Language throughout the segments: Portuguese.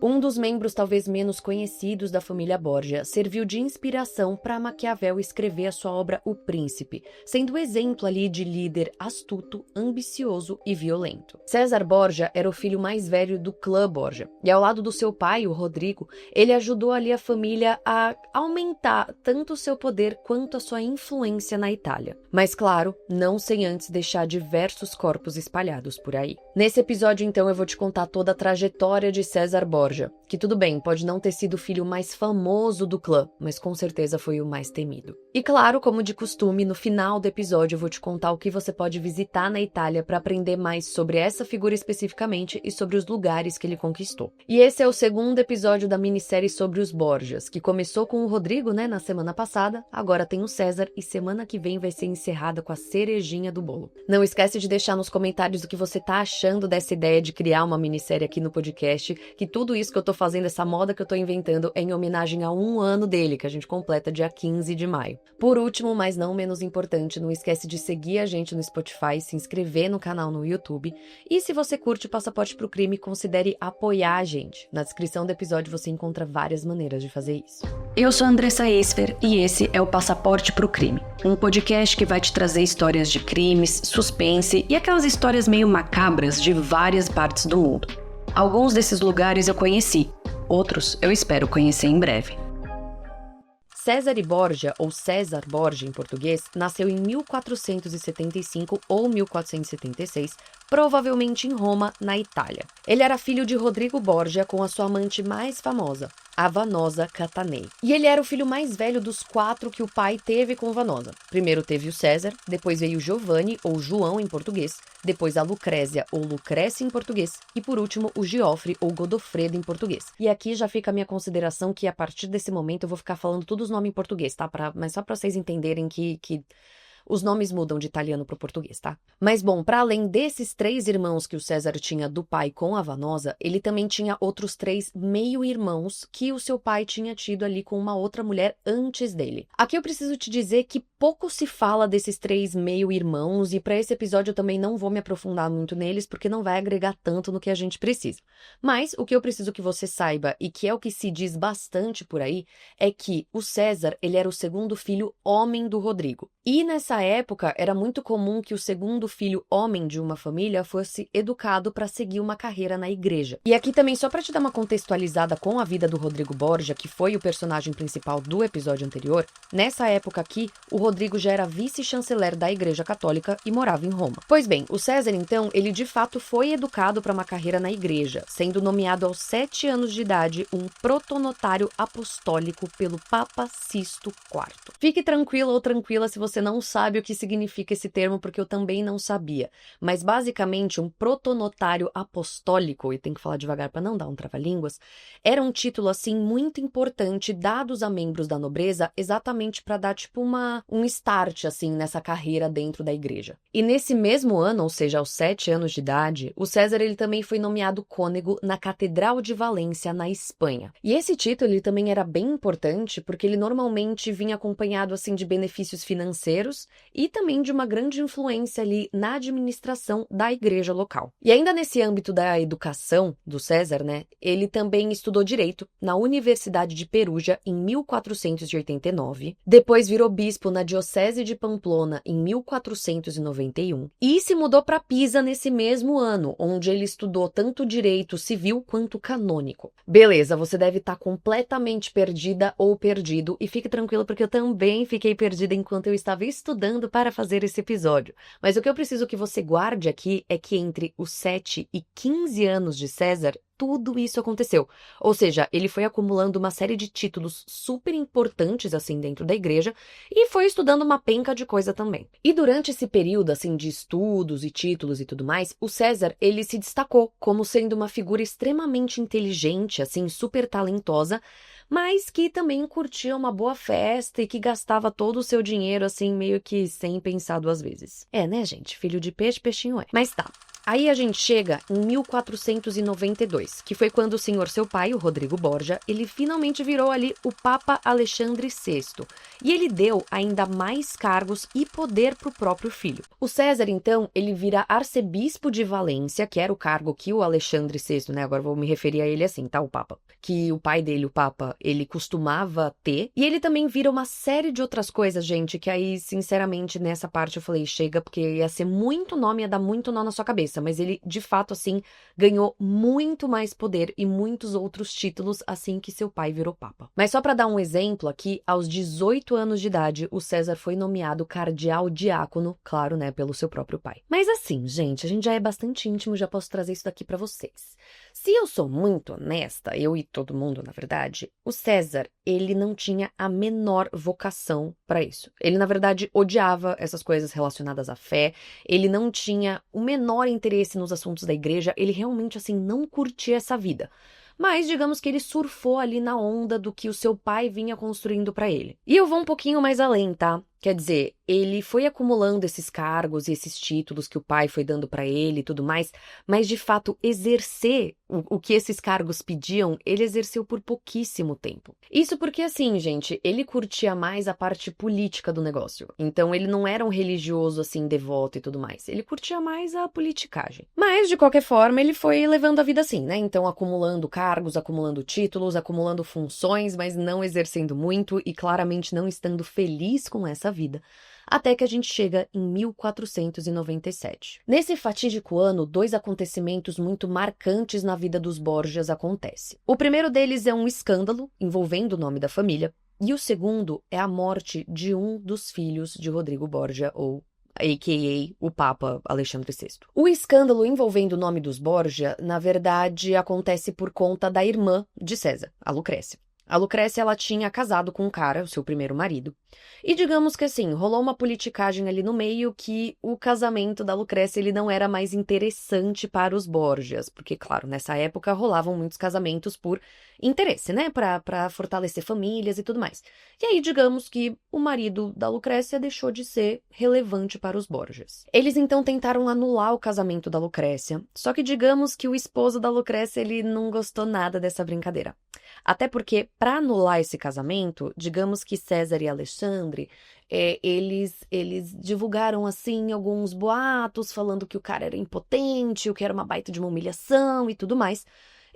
Um dos membros talvez menos conhecidos da família Borgia serviu de inspiração para Maquiavel escrever a sua obra O Príncipe, sendo exemplo ali de líder astuto, ambicioso e violento. César Borgia era o filho mais velho do clã Borgia, e ao lado do seu pai, o Rodrigo, ele ajudou ali a família a aumentar tanto o seu poder quanto a sua influência na Itália. Mas claro, não sem antes deixar diversos corpos espalhados por aí. Nesse episódio, então, eu vou te contar toda a trajetória de César Borgia, que tudo bem, pode não ter sido o filho mais famoso do clã, mas com certeza foi o mais temido. E claro, como de costume, no final do episódio eu vou te contar o que você pode visitar na Itália para aprender mais sobre essa figura especificamente e sobre os lugares que ele conquistou. E esse é o segundo episódio da minissérie sobre os Borgias, que começou com o Rodrigo, na semana passada, agora tem o César e semana que vem vai ser encerrada com a cerejinha do bolo. Não esquece de deixar nos comentários o que você tá achando dessa ideia de criar uma minissérie aqui no podcast, que tudo isso que eu tô fazendo, essa moda que eu tô inventando, é em homenagem a 1 ano dele, que a gente completa dia 15 de maio. Por último, mas não menos importante, não esquece de seguir a gente no Spotify, se inscrever no canal no YouTube, e se você curte o Passaporte pro Crime, considere apoiar a gente. Na descrição do episódio você encontra várias maneiras de fazer isso. Eu sou a Andressa Esfer e esse é o Passaporte pro Crime, um podcast que vai te trazer histórias de crimes, suspense e aquelas histórias meio macabras de várias partes do mundo. Alguns desses lugares eu conheci, outros eu espero conhecer em breve. Cesare Borgia, ou César Borgia em português, nasceu em 1475 ou 1476, provavelmente em Roma, na Itália. Ele era filho de Rodrigo Borgia com a sua amante mais famosa, a Vanosa Catanei. E ele era o filho mais velho dos 4 que o pai teve com Vanosa. Primeiro teve o César, depois veio Giovanni, ou João em português, depois a Lucrézia, ou Lucrécia em português, e por último o Geoffrey, ou Godofredo em português. E aqui já fica a minha consideração que a partir desse momento eu vou ficar falando todos os nomes em português, tá? Mas só pra vocês entenderem que os nomes mudam de italiano para o português, tá? Mas bom, para além desses 3 irmãos que o César tinha do pai com a Vanosa, ele também tinha outros 3 meio-irmãos que o seu pai tinha tido ali com uma outra mulher antes dele. Aqui eu preciso te dizer que pouco se fala desses 3 meio-irmãos e para esse episódio eu também não vou me aprofundar muito neles porque não vai agregar tanto no que a gente precisa. Mas o que eu preciso que você saiba e que é o que se diz bastante por aí é que o César, ele era o segundo filho homem do Rodrigo. E nessa época, era muito comum que o segundo filho homem de uma família fosse educado para seguir uma carreira na igreja. E aqui também, só para te dar uma contextualizada com a vida do Rodrigo Borgia, que foi o personagem principal do episódio anterior, nessa época aqui, o Rodrigo já era vice-chanceler da Igreja Católica e morava em Roma. Pois bem, o César, então, ele de fato foi educado para uma carreira na igreja, sendo nomeado aos 7 anos de idade um protonotário apostólico pelo Papa Sisto IV. Fique tranquilo ou tranquila se você não sabe o que significa esse termo, porque eu também não sabia. Mas, basicamente, um protonotário apostólico, e tem que falar devagar para não dar um trava-línguas, era um título, assim, muito importante, dados a membros da nobreza, exatamente para dar, tipo, um start, assim, nessa carreira dentro da igreja. E nesse mesmo ano, ou seja, aos 7 anos de idade, o César, ele também foi nomeado cônego na Catedral de Valência, na Espanha. E esse título, ele também era bem importante, porque ele normalmente vinha acompanhado, assim, de benefícios financeiros e também de uma grande influência ali na administração da igreja local. E ainda nesse âmbito da educação do César, ele também estudou direito na Universidade de Perugia em 1489, depois virou bispo na Diocese de Pamplona em 1491 e se mudou para Pisa nesse mesmo ano, onde ele estudou tanto direito civil quanto canônico. Beleza, você deve estar completamente perdida ou perdido e fique tranquilo porque eu também fiquei perdida enquanto eu estava estudando para fazer esse episódio. Mas o que eu preciso que você guarde aqui é que entre os 7 e 15 anos de César, tudo isso aconteceu. Ou seja, ele foi acumulando uma série de títulos super importantes, assim, dentro da igreja e foi estudando uma penca de coisa também. E durante esse período, assim, de estudos e títulos e tudo mais, o César, ele se destacou como sendo uma figura extremamente inteligente, assim, super talentosa, mas que também curtia uma boa festa e que gastava todo o seu dinheiro, assim, meio que sem pensar 2 vezes. É, né, gente? Filho de peixe, peixinho é. Mas tá. Aí a gente chega em 1492, que foi quando o senhor seu pai, o Rodrigo Borgia, ele finalmente virou ali o Papa Alexandre VI. E ele deu ainda mais cargos e poder para o próprio filho. O César, então, ele vira arcebispo de Valência, que era o cargo que o Alexandre VI, né? Agora vou me referir a ele assim, tá? O Papa. Que o pai dele, o Papa, ele costumava ter. E ele também vira uma série de outras coisas, gente, que aí, sinceramente, nessa parte eu falei, chega, porque ia ser muito nome, ia dar muito nó na sua cabeça. Mas ele, de fato, assim, ganhou muito mais poder e muitos outros títulos assim que seu pai virou papa. Mas só para dar um exemplo aqui, aos 18 anos de idade, o César foi nomeado cardeal diácono, claro, né, pelo seu próprio pai. Mas assim, gente, a gente já é bastante íntimo, já posso trazer isso daqui para vocês. Se eu sou muito honesta, eu e todo mundo, na verdade, o César, ele não tinha a menor vocação para isso. Ele, na verdade, odiava essas coisas relacionadas à fé, ele não tinha o menor interesse nos assuntos da igreja, ele realmente, assim, não curtia essa vida. Mas digamos que ele surfou ali na onda do que o seu pai vinha construindo para ele. E eu vou um pouquinho mais além, tá? Quer dizer, ele foi acumulando esses cargos e esses títulos que o pai foi dando para ele e tudo mais, mas de fato exercer o que esses cargos pediam, ele exerceu por pouquíssimo tempo. Isso porque assim, gente, ele curtia mais a parte política do negócio. Então ele não era um religioso assim devoto e tudo mais. Ele curtia mais a politicagem. Mas de qualquer forma, ele foi levando a vida assim, né? Então acumulando cargos, acumulando títulos, acumulando funções, mas não exercendo muito e claramente não estando feliz com essa vida, até que a gente chega em 1497. Nesse fatídico ano, dois acontecimentos muito marcantes na vida dos Borgias acontecem. O primeiro deles é um escândalo envolvendo o nome da família, e o segundo é a morte de um dos filhos de Rodrigo Borgia, ou a.k.a. o Papa Alexandre VI. O escândalo envolvendo o nome dos Borgia, na verdade, acontece por conta da irmã de César, a Lucrécia. A Lucrécia, ela tinha casado com um cara, o seu primeiro marido, e digamos que assim, rolou uma politicagem ali no meio que o casamento da Lucrécia, ele não era mais interessante para os Borgias, porque, claro, nessa época rolavam muitos casamentos por interesse, né, para fortalecer famílias e tudo mais. E aí, digamos que o marido da Lucrécia deixou de ser relevante para os Borgias. Eles, então, tentaram anular o casamento da Lucrécia, só que digamos que o esposo da Lucrécia, ele não gostou nada dessa brincadeira. Até porque, para anular esse casamento, digamos que César e Alexandre, eles divulgaram, assim, alguns boatos, falando que o cara era impotente, o que era uma baita de uma humilhação e tudo mais.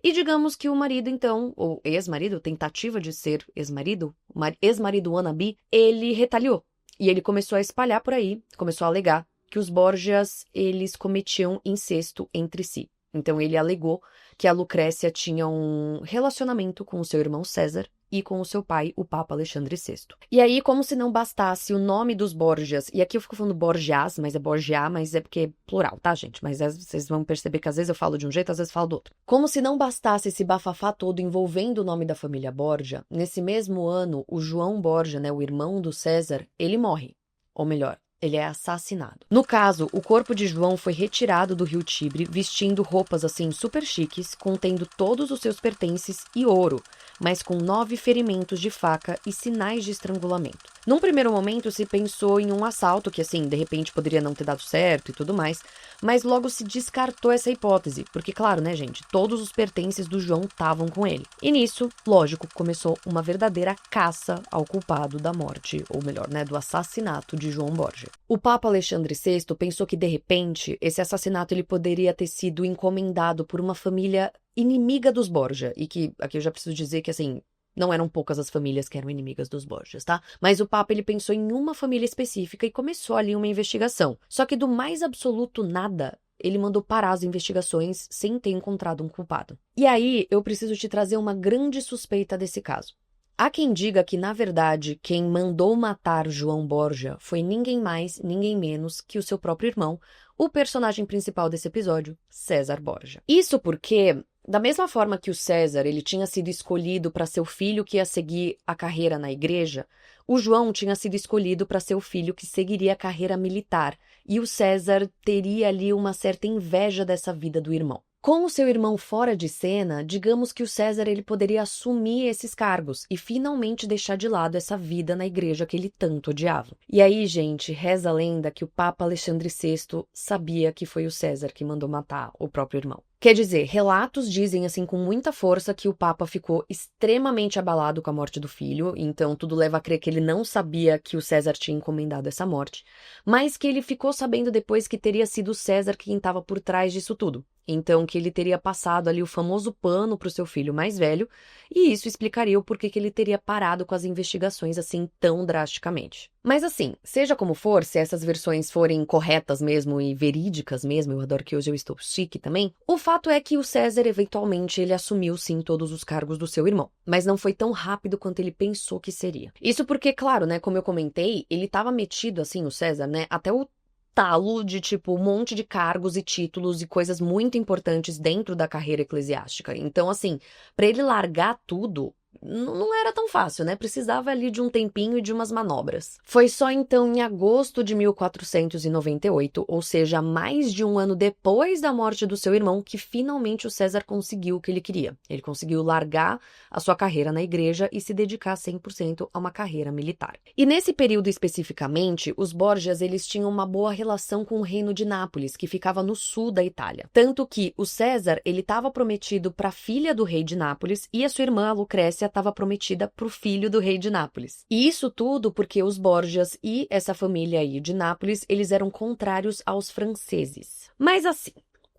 E digamos que o marido, então, ou ex-marido, tentativa de ser ex-marido, ex-marido wannabe, ele retaliou. E ele começou a espalhar por aí, começou a alegar que os Borgias, eles cometiam incesto entre si. Então ele alegou que a Lucrécia tinha um relacionamento com o seu irmão César e com o seu pai, o Papa Alexandre VI. E aí, como se não bastasse o nome dos Borgias, e aqui eu fico falando Borgias, mas é Borgia, mas é porque é plural, tá, gente? Mas vocês vão perceber que às vezes eu falo de um jeito, às vezes eu falo do outro. Como se não bastasse esse bafafá todo envolvendo o nome da família Borgia, nesse mesmo ano, o João Borgia, né, o irmão do César, ele morre. Ou melhor, ele é assassinado. No caso, o corpo de João foi retirado do rio Tibre, vestindo roupas assim super chiques, contendo todos os seus pertences e ouro, mas com 9 ferimentos de faca e sinais de estrangulamento. Num primeiro momento se pensou em um assalto que assim, de repente poderia não ter dado certo e tudo mais, mas logo se descartou essa hipótese, porque claro, né, gente, todos os pertences do João estavam com ele. E nisso, lógico, começou uma verdadeira caça ao culpado da morte, ou melhor, né, do assassinato de João Borgia. O Papa Alexandre VI pensou que, de repente, esse assassinato ele poderia ter sido encomendado por uma família inimiga dos Borgia, e que, aqui eu já preciso dizer que, assim, não eram poucas as famílias que eram inimigas dos Borgias, tá? Mas o Papa, ele pensou em uma família específica e começou ali uma investigação. Só que do mais absoluto nada, ele mandou parar as investigações sem ter encontrado um culpado. E aí, eu preciso te trazer uma grande suspeita desse caso. Há quem diga que, na verdade, quem mandou matar João Borgia foi ninguém mais, ninguém menos que o seu próprio irmão, o personagem principal desse episódio, César Borgia. Isso porque, da mesma forma que o César ele tinha sido escolhido para ser o filho que ia seguir a carreira na igreja, o João tinha sido escolhido para ser o filho que seguiria a carreira militar, e o César teria ali uma certa inveja dessa vida do irmão. Com o seu irmão fora de cena, digamos que o César ele poderia assumir esses cargos e finalmente deixar de lado essa vida na igreja que ele tanto odiava. E aí, gente, reza a lenda que o Papa Alexandre VI sabia que foi o César que mandou matar o próprio irmão. Quer dizer, relatos dizem assim com muita força que o Papa ficou extremamente abalado com a morte do filho, então tudo leva a crer que ele não sabia que o César tinha encomendado essa morte, mas que ele ficou sabendo depois que teria sido o César quem estava por trás disso tudo. Então, que ele teria passado ali o famoso pano para o seu filho mais velho, e isso explicaria o porquê que ele teria parado com as investigações assim tão drasticamente. Mas assim, seja como for, se essas versões forem corretas mesmo e verídicas mesmo, eu adoro que hoje eu estou chique também, o fato é que o César, eventualmente, ele assumiu sim todos os cargos do seu irmão, mas não foi tão rápido quanto ele pensou que seria. Isso porque, claro, né, como eu comentei, ele estava metido assim, o César, né, até o talo de, tipo, um monte de cargos e títulos e coisas muito importantes dentro da carreira eclesiástica. Então, assim, para ele largar tudo, não era tão fácil, né? Precisava ali de um tempinho e de umas manobras. Foi só então em agosto de 1498, ou seja, mais de um ano depois da morte do seu irmão, que finalmente o César conseguiu o que ele queria. Ele conseguiu largar a sua carreira na igreja e se dedicar 100% a uma carreira militar. E nesse período especificamente, os Borgias eles tinham uma boa relação com o reino de Nápoles, que ficava no sul da Itália. Tanto que o César, ele estava prometido para a filha do rei de Nápoles e a sua irmã, a Lucrécia, estava prometida para o filho do rei de Nápoles. E isso tudo porque os Borgias e essa família aí de Nápoles, eles eram contrários aos franceses. Mas assim,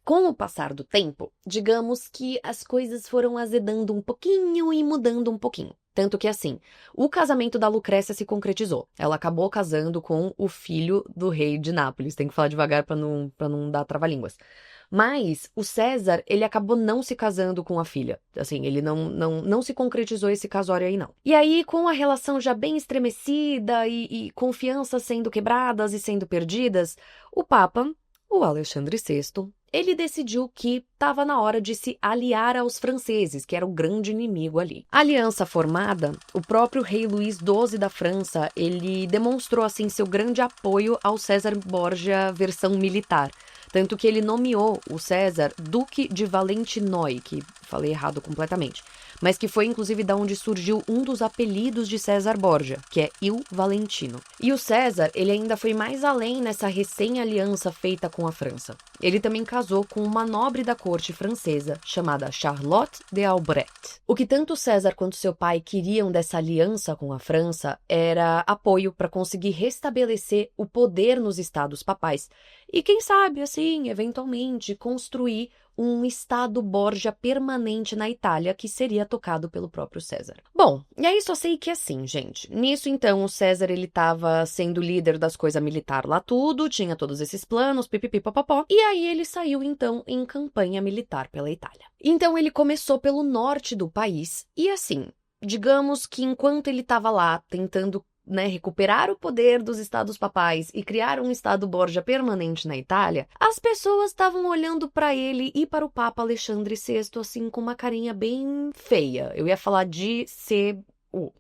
com o passar do tempo, digamos que as coisas foram azedando um pouquinho e mudando um pouquinho. Tanto que assim, o casamento da Lucrécia se concretizou. Ela acabou casando com o filho do rei de Nápoles. Tem que falar devagar para não dar trava-línguas. Mas o César, ele acabou não se casando com a filha. Assim, ele não se concretizou esse casório aí, não. E aí, com a relação já bem estremecida e confianças sendo quebradas e sendo perdidas, o Papa, o Alexandre VI, ele decidiu que estava na hora de se aliar aos franceses, que era o grande inimigo ali. A aliança formada, o próprio rei Luís XII da França, ele demonstrou assim seu grande apoio ao César Borgia versão militar. Tanto que ele nomeou o César Duque de Valentinoy, que falei errado completamente, mas que foi inclusive da onde surgiu um dos apelidos de César Borgia, que é Il Valentino. E o César, ele ainda foi mais além nessa recém-aliança feita com a França. Ele também casou com uma nobre da corte francesa, chamada Charlotte de Albrecht. O que tanto César quanto seu pai queriam dessa aliança com a França era apoio para conseguir restabelecer o poder nos estados papais e, quem sabe, assim, eventualmente, construir um estado Borgia permanente na Itália que seria tocado pelo próprio César. Bom, e aí só sei que é assim, gente. Nisso, então, o César, ele tava sendo líder das coisas militar lá tudo, tinha todos esses planos, pipipipopopó, e aí ele saiu, então, em campanha militar pela Itália. Então, ele começou pelo norte do país e, assim, digamos que enquanto ele estava lá tentando recuperar o poder dos estados papais e criar um estado Borgia permanente na Itália, as pessoas estavam olhando para ele e para o Papa Alexandre VI assim com uma carinha bem feia. Eu ia falar de ser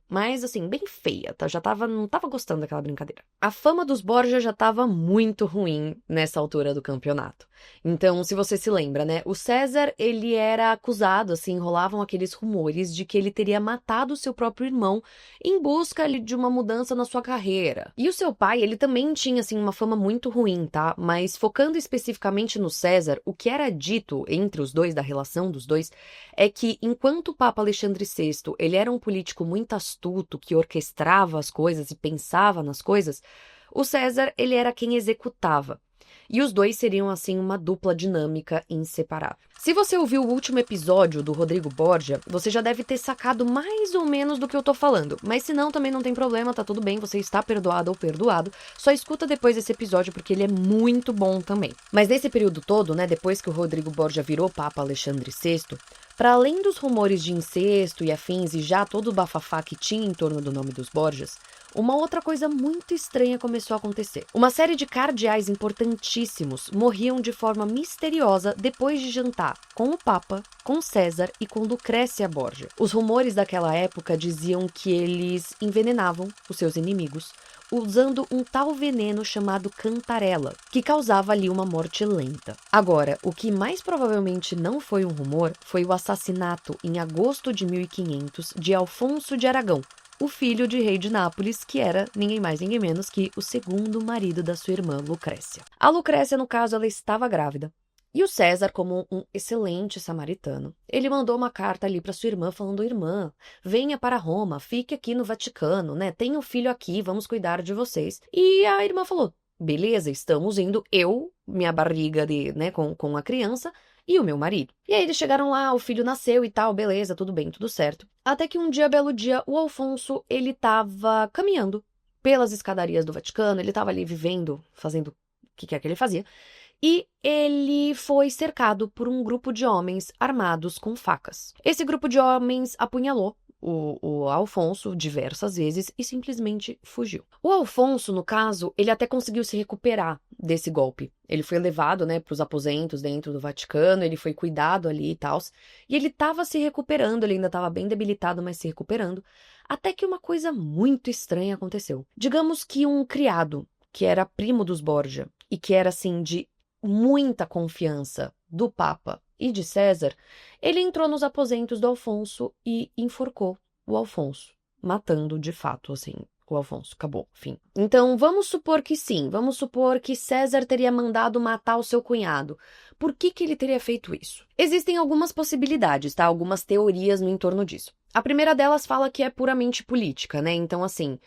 mas assim, bem feia, tá? Não tava gostando daquela brincadeira. A fama dos Borgia já tava muito ruim nessa altura do campeonato. Então, se você se lembra, né? O César, ele era acusado, assim, rolavam aqueles rumores de que ele teria matado o seu próprio irmão em busca de uma mudança na sua carreira. E o seu pai, ele também tinha, assim, uma fama muito ruim, tá? Mas focando especificamente no César, o que era dito entre os dois, da relação dos dois, é que enquanto o Papa Alexandre VI, ele era um político muito astuto, que orquestrava as coisas e pensava nas coisas, o César, ele era quem executava. E os dois seriam, assim, uma dupla dinâmica inseparável. Se você ouviu o último episódio do Rodrigo Borgia, você já deve ter sacado mais ou menos do que eu tô falando. Mas se não, também não tem problema, tá tudo bem, você está perdoado ou perdoado. Só escuta depois desse episódio, porque ele é muito bom também. Mas nesse período todo, né, depois que o Rodrigo Borgia virou Papa Alexandre VI, para além dos rumores de incesto e afins e já todo o bafafá que tinha em torno do nome dos Borgias, uma outra coisa muito estranha começou a acontecer. Uma série de cardeais importantíssimos morriam de forma misteriosa depois de jantar com o Papa, com César e com Lucrécia Borgia. Os rumores daquela época diziam que eles envenenavam os seus inimigos usando um tal veneno chamado cantarela, que causava ali uma morte lenta. Agora, o que mais provavelmente não foi um rumor foi o assassinato, em agosto de 1500, de Alfonso de Aragão, o filho de rei de Nápoles, que era ninguém mais ninguém menos que o segundo marido da sua irmã Lucrécia. A Lucrécia, no caso, ela estava grávida. E o César, como um excelente samaritano, ele mandou uma carta ali para sua irmã falando: irmã, venha para Roma, fique aqui no Vaticano, né? Tenha um filho aqui, vamos cuidar de vocês. E a irmã falou: beleza, estamos indo, eu, minha barriga né, com a criança e o meu marido. E aí eles chegaram lá, o filho nasceu e tal, beleza, tudo bem, tudo certo. Até que um dia, belo dia, o Alfonso, ele tava caminhando pelas escadarias do Vaticano, ele tava ali vivendo, fazendo o que quer que ele fazia. E ele foi cercado por um grupo de homens armados com facas. Esse grupo de homens apunhalou o Alfonso diversas vezes e simplesmente fugiu. O Alfonso, no caso, ele até conseguiu se recuperar desse golpe. Ele foi levado, né, para os aposentos dentro do Vaticano, ele foi cuidado ali e tal. E ele estava se recuperando, ele ainda estava bem debilitado, mas se recuperando. Até que uma coisa muito estranha aconteceu. Digamos que um criado, que era primo dos Borgia, e que era, assim, de muita confiança do Papa e de César, ele entrou nos aposentos do Alfonso e enforcou o Alfonso, matando de fato, assim, o Alfonso. Acabou, fim. Então, vamos supor que sim, vamos supor que César teria mandado matar o seu cunhado. Por que ele teria feito isso? Existem algumas possibilidades, tá? Algumas teorias no entorno disso. A primeira delas fala que é puramente política, né? Então, assim,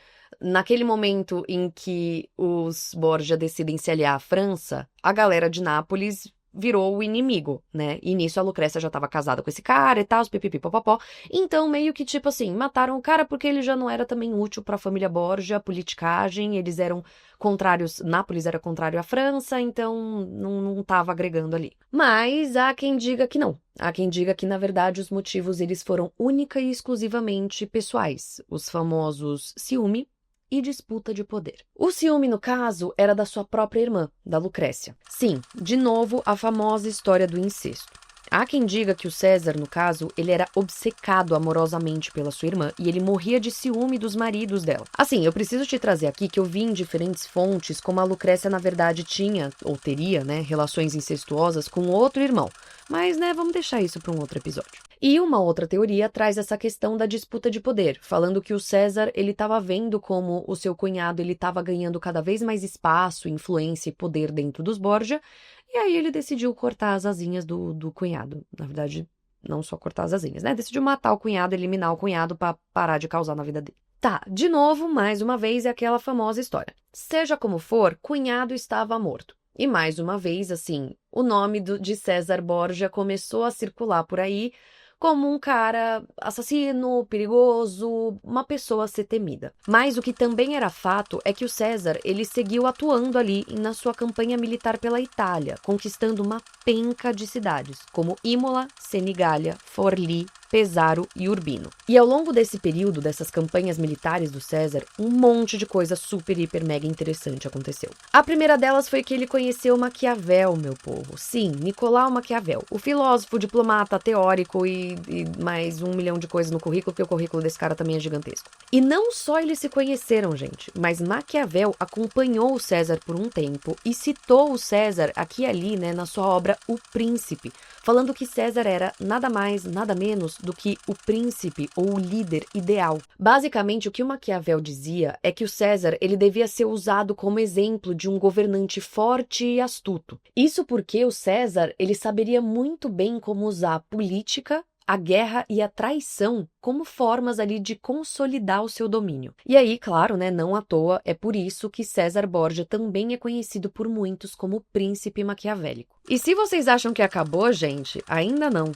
naquele momento em que os Borgia decidem se aliar à França, a galera de Nápoles virou o inimigo, né? E nisso a Lucrécia já estava casada com esse cara e tal, pipipipopopó. Então, meio que tipo assim, mataram o cara porque ele já não era também útil para a família Borgia, politicagem, eles eram contrários, Nápoles era contrário à França, então não estava agregando ali. Mas há quem diga que não. Há quem diga que, na verdade, os motivos eles foram única e exclusivamente pessoais. Os famosos ciúme e disputa de poder. O ciúme, no caso, era da sua própria irmã, da Lucrécia. Sim, de novo, a famosa história do incesto. Há quem diga que o César, no caso, ele era obcecado amorosamente pela sua irmã e ele morria de ciúme dos maridos dela. Assim, eu preciso te trazer aqui que eu vi em diferentes fontes como a Lucrécia, na verdade, tinha, ou teria, né, relações incestuosas com outro irmão. Mas, né, vamos deixar isso para um outro episódio. E uma outra teoria traz essa questão da disputa de poder, falando que o César, ele estava vendo como o seu cunhado, ele estava ganhando cada vez mais espaço, influência e poder dentro dos Borgia, e aí ele decidiu cortar as asinhas do cunhado. Na verdade, não só cortar as asinhas, né? Decidiu matar o cunhado, eliminar o cunhado para parar de causar na vida dele. Tá, de novo, mais uma vez, é aquela famosa história. Seja como for, cunhado estava morto. E mais uma vez, assim, o nome de César Borgia começou a circular por aí como um cara assassino, perigoso, uma pessoa a ser temida. Mas o que também era fato é que o César, ele seguiu atuando ali na sua campanha militar pela Itália, conquistando uma penca de cidades, como Imola, Senigallia, Forlì, Pesaro e Urbino. E ao longo desse período, dessas campanhas militares do César, um monte de coisa super, hiper, mega interessante aconteceu. A primeira delas foi que ele conheceu Maquiavel, meu povo. Sim, Nicolau Maquiavel, o filósofo, diplomata, teórico e mais 1 milhão de coisas no currículo, porque o currículo desse cara também é gigantesco. E não só eles se conheceram, gente, mas Maquiavel acompanhou o César por um tempo e citou o César aqui e ali, né, na sua obra O Príncipe, falando que César era nada mais, nada menos do que o príncipe ou o líder ideal. Basicamente, o que o Maquiavel dizia é que o César, ele devia ser usado como exemplo de um governante forte e astuto. Isso porque o César, ele saberia muito bem como usar a política, a guerra e a traição como formas ali de consolidar o seu domínio. E aí, claro, né, não à toa, é por isso que César Borgia também é conhecido por muitos como o príncipe maquiavélico. E se vocês acham que acabou, gente, ainda não.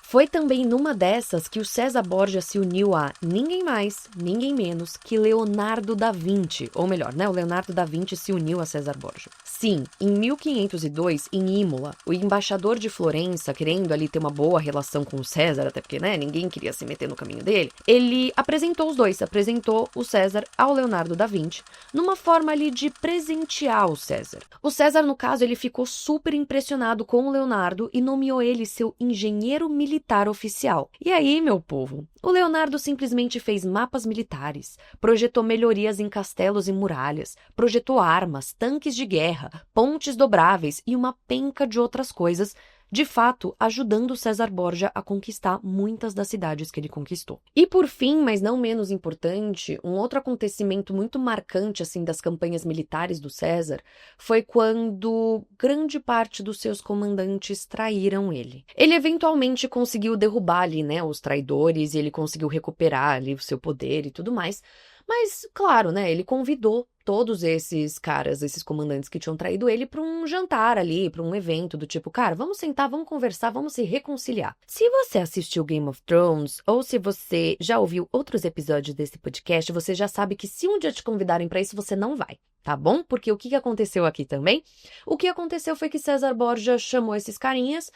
Foi também numa dessas que o César Borgia se uniu a ninguém mais, ninguém menos que Leonardo da Vinci. Ou melhor, né? O Leonardo da Vinci se uniu a César Borgia. Sim, em 1502, em Imola, o embaixador de Florença, querendo ali ter uma boa relação com o César, até porque, né, ninguém queria se meter no caminho dele, ele apresentou os dois, apresentou o César ao Leonardo da Vinci, numa forma ali de presentear o César. O César, no caso, ele ficou super impressionado com o Leonardo e nomeou ele seu engenheiro militar militar oficial. E aí, meu povo, o Leonardo simplesmente fez mapas militares, projetou melhorias em castelos e muralhas, projetou armas, tanques de guerra, pontes dobráveis e uma penca de outras coisas, de fato, ajudando César Borgia a conquistar muitas das cidades que ele conquistou. E por fim, mas não menos importante, um outro acontecimento muito marcante assim das campanhas militares do César foi quando grande parte dos seus comandantes traíram ele. Ele eventualmente conseguiu derrubar ali, né, os traidores e ele conseguiu recuperar ali o seu poder e tudo mais. Mas, claro, né, ele convidou todos esses caras, esses comandantes que tinham traído ele para um jantar ali, para um evento do tipo, cara, vamos sentar, vamos conversar, vamos se reconciliar. Se você assistiu Game of Thrones ou se você já ouviu outros episódios desse podcast, você já sabe que se um dia te convidarem para isso, você não vai. Tá bom? Porque o que aconteceu aqui também? O que aconteceu foi que César Borgia chamou esses carinhas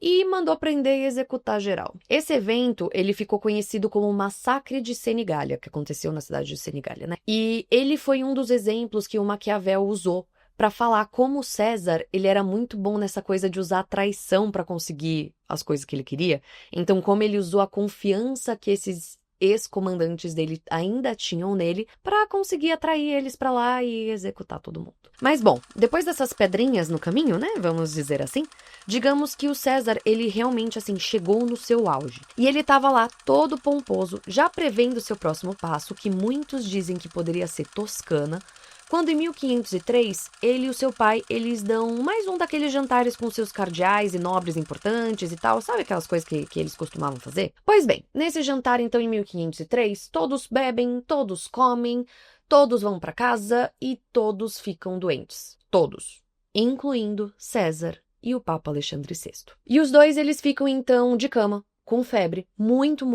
e mandou prender e executar geral. Esse evento, ele ficou conhecido como o Massacre de Senigallia, que aconteceu na cidade de Senigallia, né? E ele foi um dos exemplos que o Maquiavel usou para falar como o César, ele era muito bom nessa coisa de usar a traição para conseguir as coisas que ele queria. Então, como ele usou a confiança que esses ex-comandantes dele ainda tinham nele para conseguir atrair eles para lá e executar todo mundo. Mas bom, depois dessas pedrinhas no caminho, né, vamos dizer assim, digamos que o César, ele realmente assim chegou no seu auge. E ele estava lá todo pomposo, já prevendo seu próximo passo, que muitos dizem que poderia ser Toscana, quando em 1503, ele e o seu pai, eles dão mais um daqueles jantares com seus cardeais e nobres importantes e tal, sabe aquelas coisas que eles costumavam fazer? Pois bem, nesse jantar então em 1503, todos bebem, todos comem, todos vão para casa e todos ficam doentes. Todos, incluindo César e o Papa Alexandre VI. E os dois, eles ficam então de cama, com febre, muito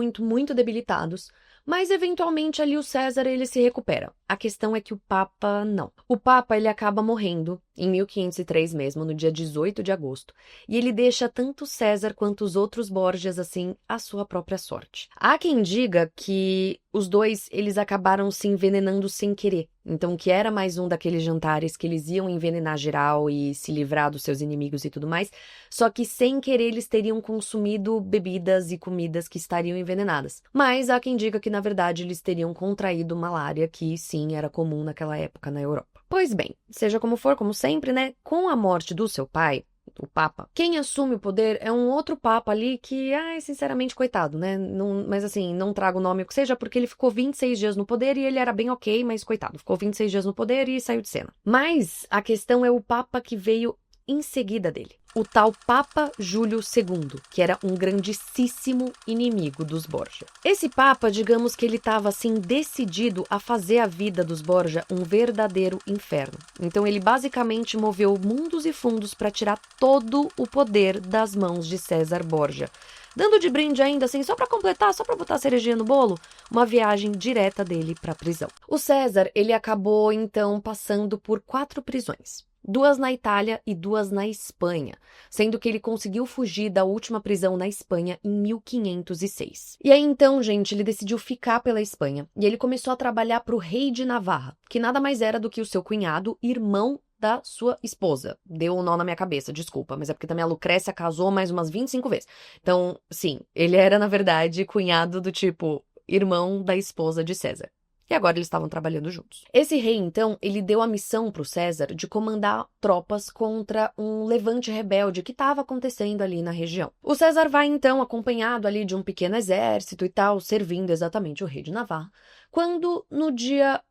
debilitados, mas eventualmente ali o César ele se recupera. A questão é que o Papa não. O Papa ele acaba morrendo em 1503 mesmo, no dia 18 de agosto, e ele deixa tanto César quanto os outros Borgias assim à sua própria sorte. Há quem diga que os dois eles acabaram se envenenando sem querer. Então, que era mais um daqueles jantares que eles iam envenenar geral e se livrar dos seus inimigos e tudo mais, só que sem querer eles teriam consumido bebidas e comidas que estariam envenenadas. Mas há quem diga que, na verdade, eles teriam contraído malária, que sim, era comum naquela época na Europa. Pois bem, seja como for, como sempre, né, com a morte do seu pai, o Papa, quem assume o poder é um outro Papa ali que, sinceramente, coitado, né? Não, mas assim, não trago o nome que seja, porque ele ficou 26 dias no poder e ele era bem ok, mas coitado, ficou 26 dias no poder e saiu de cena. Mas a questão é o Papa que veio em seguida dele. O tal Papa Júlio II, que era um grandíssimo inimigo dos Borgia. Esse Papa, digamos que ele estava assim decidido a fazer a vida dos Borgia um verdadeiro inferno. Então ele basicamente moveu mundos e fundos para tirar todo o poder das mãos de César Borgia. Dando de brinde ainda assim, só para completar, só para botar a cerejinha no bolo, uma viagem direta dele para a prisão. O César, ele acabou então passando por 4 prisões. 2 na Itália e 2 na Espanha, sendo que ele conseguiu fugir da última prisão na Espanha em 1506. E aí então, gente, ele decidiu ficar pela Espanha e ele começou a trabalhar para o rei de Navarra, que nada mais era do que o seu cunhado, irmão da sua esposa. Deu um nó na minha cabeça, desculpa, mas é porque também a Lucrécia casou mais umas 25 vezes. Então, sim, ele era, na verdade, cunhado do tipo irmão da esposa de César. E agora eles estavam trabalhando juntos. Esse rei, então, ele deu a missão para o César de comandar tropas contra um levante rebelde que estava acontecendo ali na região. O César vai, então, acompanhado ali de um pequeno exército e tal, servindo exatamente o rei de Navarra, quando no dia,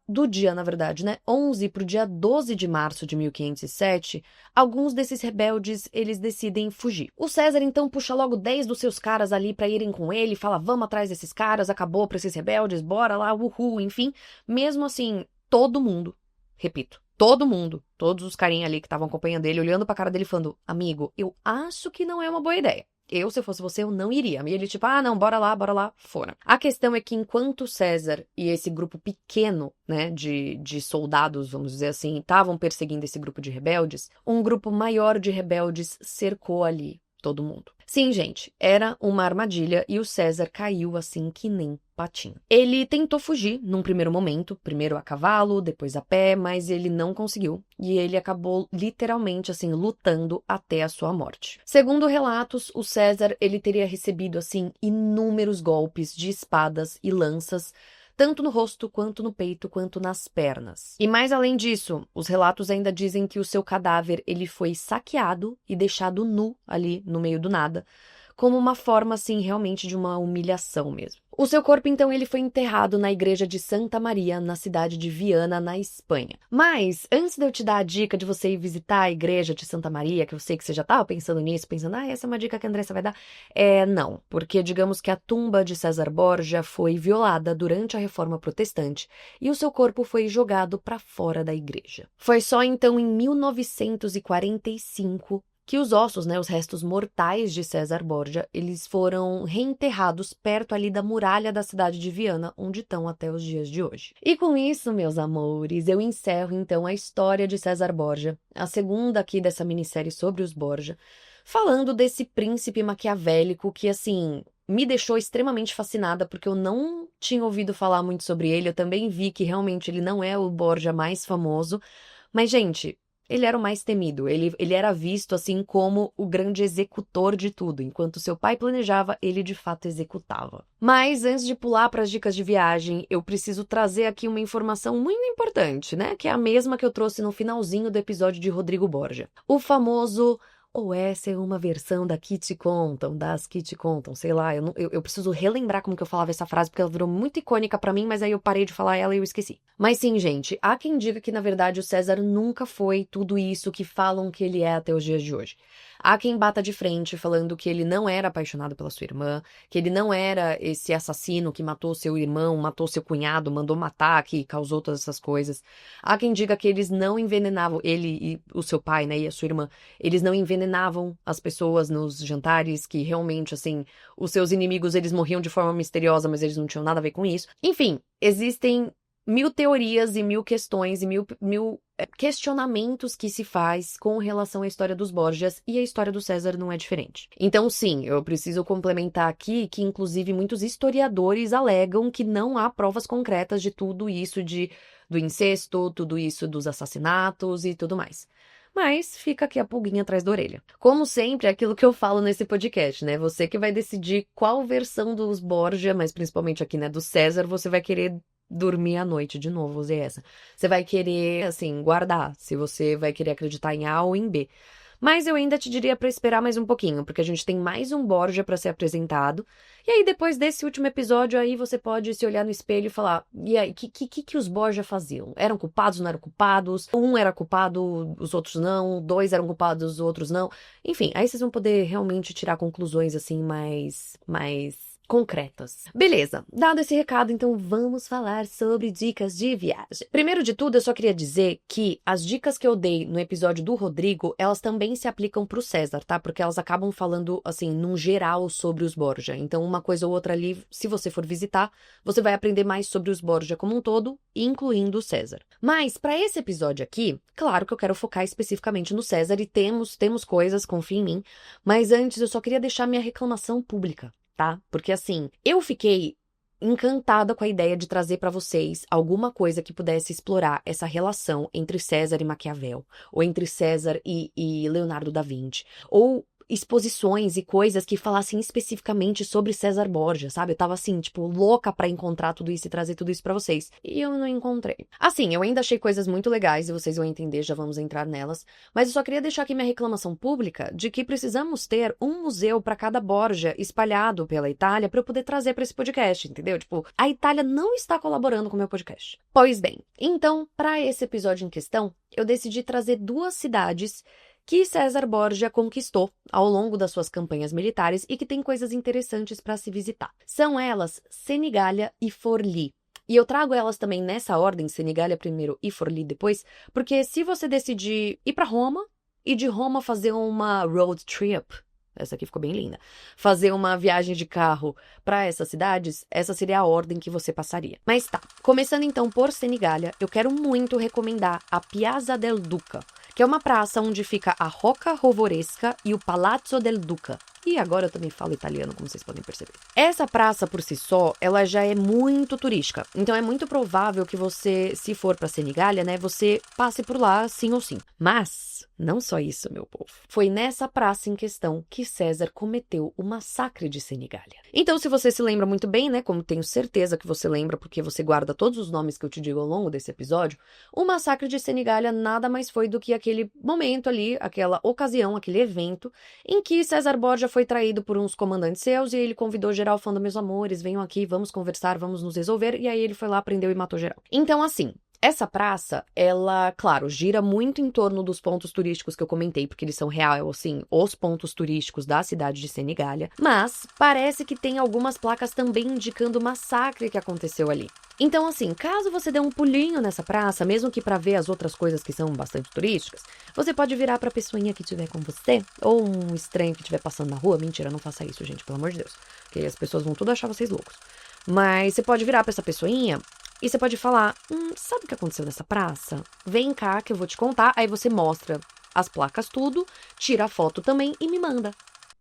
na verdade, né, 11 para o dia 12 de março de 1507, alguns desses rebeldes, eles decidem fugir. O César, então, puxa logo 10 dos seus caras ali para irem com ele, fala, vamos atrás desses caras, acabou para esses rebeldes, bora lá, uhul, enfim. Mesmo assim, todo mundo, repito, todo mundo, todos os carinha ali que estavam acompanhando ele, olhando pra cara dele falando, amigo, eu acho que não é uma boa ideia. Eu, se fosse você, eu não iria. E ele tipo, não, bora lá, foram. A questão é que enquanto César e esse grupo pequeno, né, de soldados, vamos dizer assim, estavam perseguindo esse grupo de rebeldes, um grupo maior de rebeldes cercou ali todo mundo. Sim, gente, era uma armadilha e o César caiu assim que nem patinho. Ele tentou fugir num primeiro momento, primeiro a cavalo, depois a pé, mas ele não conseguiu e ele acabou literalmente assim lutando até a sua morte. Segundo relatos, o César ele teria recebido assim inúmeros golpes de espadas e lanças, tanto no rosto, quanto no peito, quanto nas pernas. E mais além disso, os relatos ainda dizem que o seu cadáver ele foi saqueado e deixado nu ali no meio do nada, como uma forma, assim, realmente de uma humilhação mesmo. O seu corpo, então, ele foi enterrado na igreja de Santa Maria, na cidade de Viana, na Espanha. Mas, antes de eu te dar a dica de você ir visitar a igreja de Santa Maria, que eu sei que você já estava pensando nisso, pensando, essa é uma dica que a Andressa vai dar. Não, porque digamos que a tumba de César Borgia foi violada durante a Reforma Protestante e o seu corpo foi jogado para fora da igreja. Foi só, então, em 1945 que os ossos, os restos mortais de César Borgia, eles foram reenterrados perto ali da muralha da cidade de Viana, onde estão até os dias de hoje. E com isso, meus amores, eu encerro então a história de César Borgia, a segunda aqui dessa minissérie sobre os Borgia, falando desse príncipe maquiavélico que, assim, me deixou extremamente fascinada, porque eu não tinha ouvido falar muito sobre ele, eu também vi que realmente ele não é o Borgia mais famoso, mas, gente, ele era o mais temido, ele era visto assim como o grande executor de tudo, enquanto seu pai planejava, ele de fato executava. Mas antes de pular para as dicas de viagem, eu preciso trazer aqui uma informação muito importante, que é a mesma que eu trouxe no finalzinho do episódio de Rodrigo Borgia. O famoso... ou essa é uma versão das Kitty Contam, sei lá, eu preciso relembrar como que eu falava essa frase, porque ela virou muito icônica pra mim, mas aí eu parei de falar ela e eu esqueci. Mas sim, gente, há quem diga que, na verdade, o César nunca foi tudo isso que falam que ele é até os dias de hoje. Há quem bata de frente falando que ele não era apaixonado pela sua irmã, que ele não era esse assassino que matou seu irmão, matou seu cunhado, mandou matar, que causou todas essas coisas. Há quem diga que eles não envenenavam, ele e o seu pai, e a sua irmã, eles não envenenavam as pessoas nos jantares, que realmente, assim, os seus inimigos, eles morriam de forma misteriosa, mas eles não tinham nada a ver com isso. Enfim, existem mil teorias e mil questões e mil questionamentos que se faz com relação à história dos Borgias, e a história do César não é diferente. Então, sim, eu preciso complementar aqui que, inclusive, muitos historiadores alegam que não há provas concretas de tudo isso do incesto, tudo isso dos assassinatos e tudo mais. Mas fica aqui a pulguinha atrás da orelha. Como sempre, é aquilo que eu falo nesse podcast, Você que vai decidir qual versão dos Borgia, mas principalmente aqui, do César, você vai querer dormir à noite, de novo, usei essa. Você vai querer, assim, guardar, se você vai querer acreditar em A ou em B. Mas eu ainda te diria para esperar mais um pouquinho, porque a gente tem mais um Borgia para ser apresentado. E aí, depois desse último episódio, aí você pode se olhar no espelho e falar, e aí, que os Borgia faziam? Eram culpados, não eram culpados? Um era culpado, os outros não. Dois eram culpados, os outros não. Enfim, aí vocês vão poder realmente tirar conclusões, assim, mais concretas. Beleza, dado esse recado, então vamos falar sobre dicas de viagem. Primeiro de tudo, eu só queria dizer que as dicas que eu dei no episódio do Rodrigo, elas também se aplicam pro César, tá? Porque elas acabam falando, assim, num geral sobre os Borgia. Então, uma coisa ou outra ali, se você for visitar, você vai aprender mais sobre os Borgia como um todo, incluindo o César. Mas, para esse episódio aqui, claro que eu quero focar especificamente no César e temos coisas, confia em mim, mas antes eu só queria deixar minha reclamação pública, tá? Porque assim, eu fiquei encantada com a ideia de trazer pra vocês alguma coisa que pudesse explorar essa relação entre César e Maquiavel, ou entre César e Leonardo da Vinci, ou exposições e coisas que falassem especificamente sobre César Borgia, sabe? Eu tava assim, tipo, louca pra encontrar tudo isso e trazer tudo isso pra vocês. E eu não encontrei. Assim, eu ainda achei coisas muito legais e vocês vão entender, já vamos entrar nelas. Mas eu só queria deixar aqui minha reclamação pública de que precisamos ter um museu pra cada Borgia espalhado pela Itália pra eu poder trazer pra esse podcast, entendeu? Tipo, a Itália não está colaborando com o meu podcast. Pois bem, então, pra esse episódio em questão, eu decidi trazer duas cidades que César Borgia conquistou ao longo das suas campanhas militares e que tem coisas interessantes para se visitar. São elas Senigallia e Forlì. E eu trago elas também nessa ordem, Senigallia primeiro e Forlì depois, porque se você decidir ir para Roma e de Roma fazer uma road trip, essa aqui ficou bem linda, fazer uma viagem de carro para essas cidades, essa seria a ordem que você passaria. Mas tá, começando então por Senigallia, eu quero muito recomendar a Piazza del Duca, que é uma praça onde fica a Rocca Rovoresca e o Palazzo del Duca. E agora eu também falo italiano, como vocês podem perceber. Essa praça, por si só, ela já é muito turística. Então é muito provável que você, se for pra Senigallia, né, você passe por lá sim ou sim. Mas não só isso, meu povo. Foi nessa praça em questão que César cometeu o massacre de Senigallia. Então, se você se lembra muito bem, né, como tenho certeza que você lembra, porque você guarda todos os nomes que eu te digo ao longo desse episódio, o massacre de Senigallia nada mais foi do que aquele momento ali, aquela ocasião, aquele evento, em que César Borgia foi traído por uns comandantes seus e ele convidou geral falando, meus amores, venham aqui, vamos conversar, vamos nos resolver, e aí ele foi lá, prendeu e matou geral. Então, assim, essa praça, ela, claro, gira muito em torno dos pontos turísticos que eu comentei, porque eles são real, assim, os pontos turísticos da cidade de Senigallia, mas parece que tem algumas placas também indicando o massacre que aconteceu ali. Então, assim, caso você dê um pulinho nessa praça, mesmo que pra ver as outras coisas que são bastante turísticas, você pode virar pra pessoinha que estiver com você, ou um estranho que estiver passando na rua. Mentira, não faça isso, gente, pelo amor de Deus, porque as pessoas vão tudo achar vocês loucos. Mas você pode virar pra essa pessoinha e você pode falar, sabe o que aconteceu nessa praça? Vem cá que eu vou te contar. Aí você mostra as placas tudo, tira a foto também e me manda.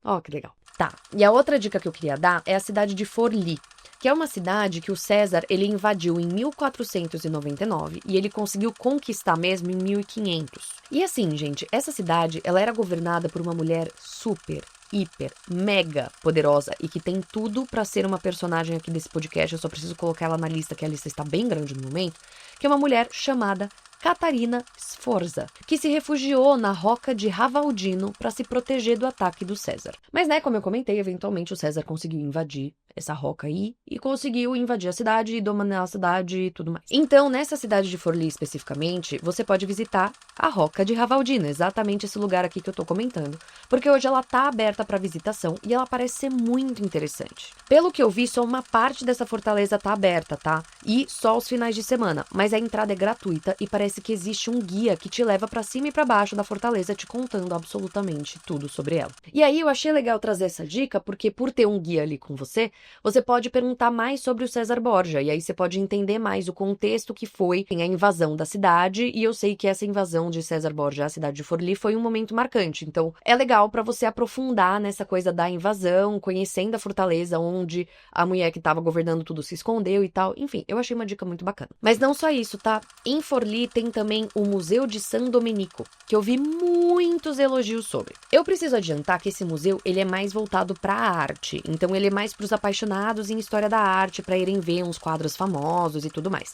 Ó, que legal. Tá, e a outra dica que eu queria dar é a cidade de Forlì, que é uma cidade que o César, ele invadiu em 1499 e ele conseguiu conquistar mesmo em 1500. E assim, gente, essa cidade, ela era governada por uma mulher super, hiper, mega poderosa e que tem tudo pra ser uma personagem aqui desse podcast. Eu só preciso colocar ela na lista, que a lista está bem grande no momento, que é uma mulher chamada Catarina Sforza, que se refugiou na Rocca de Ravaldino para se proteger do ataque do César. Mas, né, como eu comentei, eventualmente o César conseguiu invadir essa Rocca aí e conseguiu invadir a cidade e dominar a cidade e tudo mais. Então, nessa cidade de Forlì especificamente, você pode visitar a Rocca de Ravaldino, exatamente esse lugar aqui que eu tô comentando, porque hoje ela tá aberta para visitação e ela parece ser muito interessante. Pelo que eu vi, só uma parte dessa fortaleza tá aberta, tá? E só os finais de semana, mas a entrada é gratuita e parece que existe um guia que te leva pra cima e pra baixo da fortaleza te contando absolutamente tudo sobre ela. E aí eu achei legal trazer essa dica porque por ter um guia ali com você, você pode perguntar mais sobre o César Borgia e aí você pode entender mais o contexto que foi a invasão da cidade, e eu sei que essa invasão de César Borgia à cidade de Forlì foi um momento marcante. Então é legal pra você aprofundar nessa coisa da invasão, conhecendo a fortaleza onde a mulher que tava governando tudo se escondeu e tal. Enfim, eu achei uma dica muito bacana. Mas não só isso, tá? Em Forlì tem também o Museu de San Domenico, que eu vi muitos elogios sobre. Eu preciso adiantar que esse museu, ele é mais voltado para a arte, então ele é mais para os apaixonados em história da arte, para irem ver uns quadros famosos e tudo mais.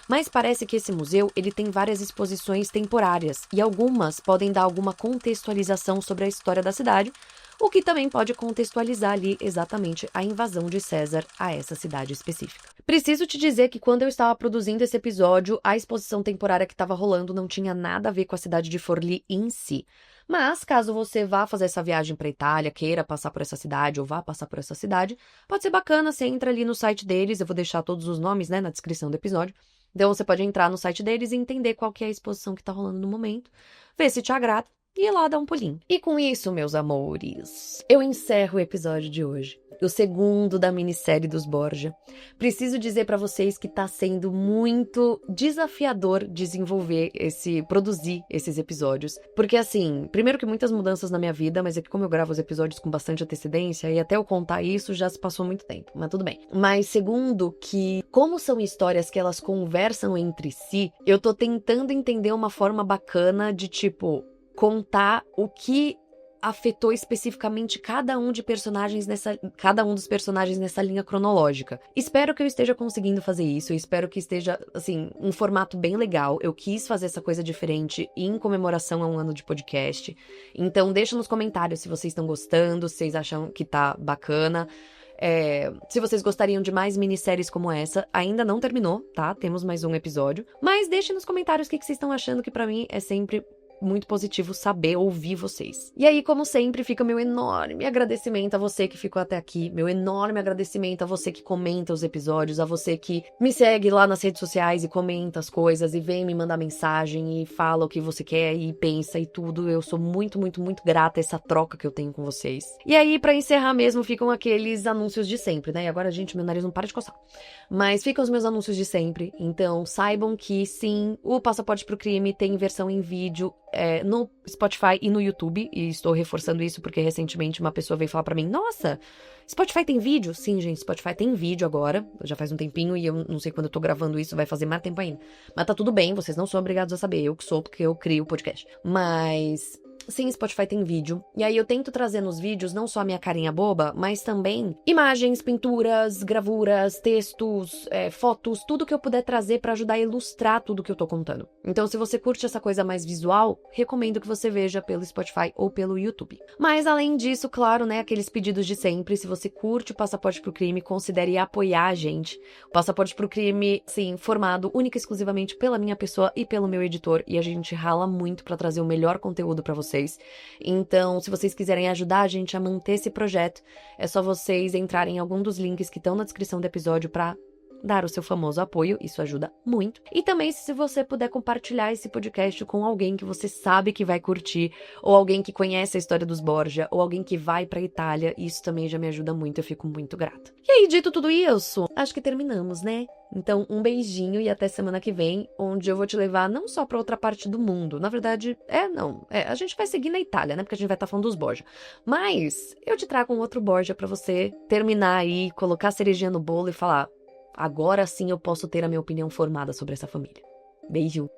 Mas parece que esse museu, ele tem várias exposições temporárias, e algumas podem dar alguma contextualização sobre a história da cidade, o que também pode contextualizar ali exatamente a invasão de César a essa cidade específica. Preciso te dizer que quando eu estava produzindo esse episódio, a exposição temporária que estava rolando não tinha nada a ver com a cidade de Forlì em si. Mas, caso você vá fazer essa viagem para Itália, queira passar por essa cidade ou vá passar por essa cidade, pode ser bacana, você entra ali no site deles, eu vou deixar todos os nomes, né, na descrição do episódio. Então você pode entrar no site deles e entender qual que é a exposição que tá rolando no momento, ver se te agrada e ir lá dar um pulinho. E com isso, meus amores, eu encerro o episódio de hoje, o segundo da minissérie dos Borgia. Preciso dizer pra vocês que tá sendo muito desafiador produzir esses episódios. Porque assim, primeiro que muitas mudanças na minha vida, mas é que como eu gravo os episódios com bastante antecedência, e até eu contar isso já se passou muito tempo, mas tudo bem. Mas segundo que, como são histórias que elas conversam entre si, eu tô tentando entender uma forma bacana de, tipo, contar o que afetou especificamente cada um dos personagens nessa linha cronológica. Espero que eu esteja conseguindo fazer isso, eu espero que esteja, assim, um formato bem legal. Eu quis fazer essa coisa diferente em comemoração a um ano de podcast. Então deixa nos comentários se vocês estão gostando, se vocês acham que tá bacana. Se vocês gostariam de mais minisséries como essa, ainda não terminou, tá? Temos mais um episódio. Mas deixem nos comentários o que vocês estão achando, que pra mim é sempre muito positivo saber, ouvir vocês. E aí, como sempre, fica meu enorme agradecimento a você que ficou até aqui, meu enorme agradecimento a você que comenta os episódios, a você que me segue lá nas redes sociais e comenta as coisas e vem me mandar mensagem e fala o que você quer e pensa e tudo. Eu sou muito, muito, muito grata a essa troca que eu tenho com vocês. E aí, pra encerrar mesmo, ficam aqueles anúncios de sempre, né? E agora, gente, meu nariz não para de coçar. Mas ficam os meus anúncios de sempre. Então, saibam que sim, o Passaporte pro Crime tem versão em vídeo no Spotify e no YouTube, e estou reforçando isso porque recentemente uma pessoa veio falar pra mim, nossa, Spotify tem vídeo? Sim, gente, Spotify tem vídeo agora, já faz um tempinho e eu não sei quando eu tô gravando isso, vai fazer mais tempo ainda. Mas tá tudo bem, vocês não são obrigados a saber, eu que sou porque eu crio o podcast. Mas... sim, Spotify tem vídeo. E aí eu tento trazer nos vídeos não só a minha carinha boba, mas também imagens, pinturas, gravuras, textos, fotos, tudo que eu puder trazer pra ajudar a ilustrar tudo que eu tô contando. Então, se você curte essa coisa mais visual, recomendo que você veja pelo Spotify ou pelo YouTube. Mas, além disso, claro, né, aqueles pedidos de sempre, se você curte o Passaporte pro Crime, considere apoiar a gente. O Passaporte pro Crime, sim, formado única e exclusivamente pela minha pessoa e pelo meu editor, e a gente rala muito pra trazer o melhor conteúdo pra vocês. Então, se vocês quiserem ajudar a gente a manter esse projeto, é só vocês entrarem em algum dos links que estão na descrição do episódio para dar o seu famoso apoio, isso ajuda muito. E também se você puder compartilhar esse podcast com alguém que você sabe que vai curtir, ou alguém que conhece a história dos Borgia, ou alguém que vai pra Itália, isso também já me ajuda muito, eu fico muito grata. E aí, dito tudo isso, acho que terminamos, né? Então, um beijinho e até semana que vem, onde eu vou te levar não só pra outra parte do mundo. Na verdade, a gente vai seguir na Itália, né? Porque a gente vai estar falando dos Borgia. Mas eu te trago um outro Borgia pra você terminar aí, colocar a cerejinha no bolo e falar: agora sim eu posso ter a minha opinião formada sobre essa família. Beijo!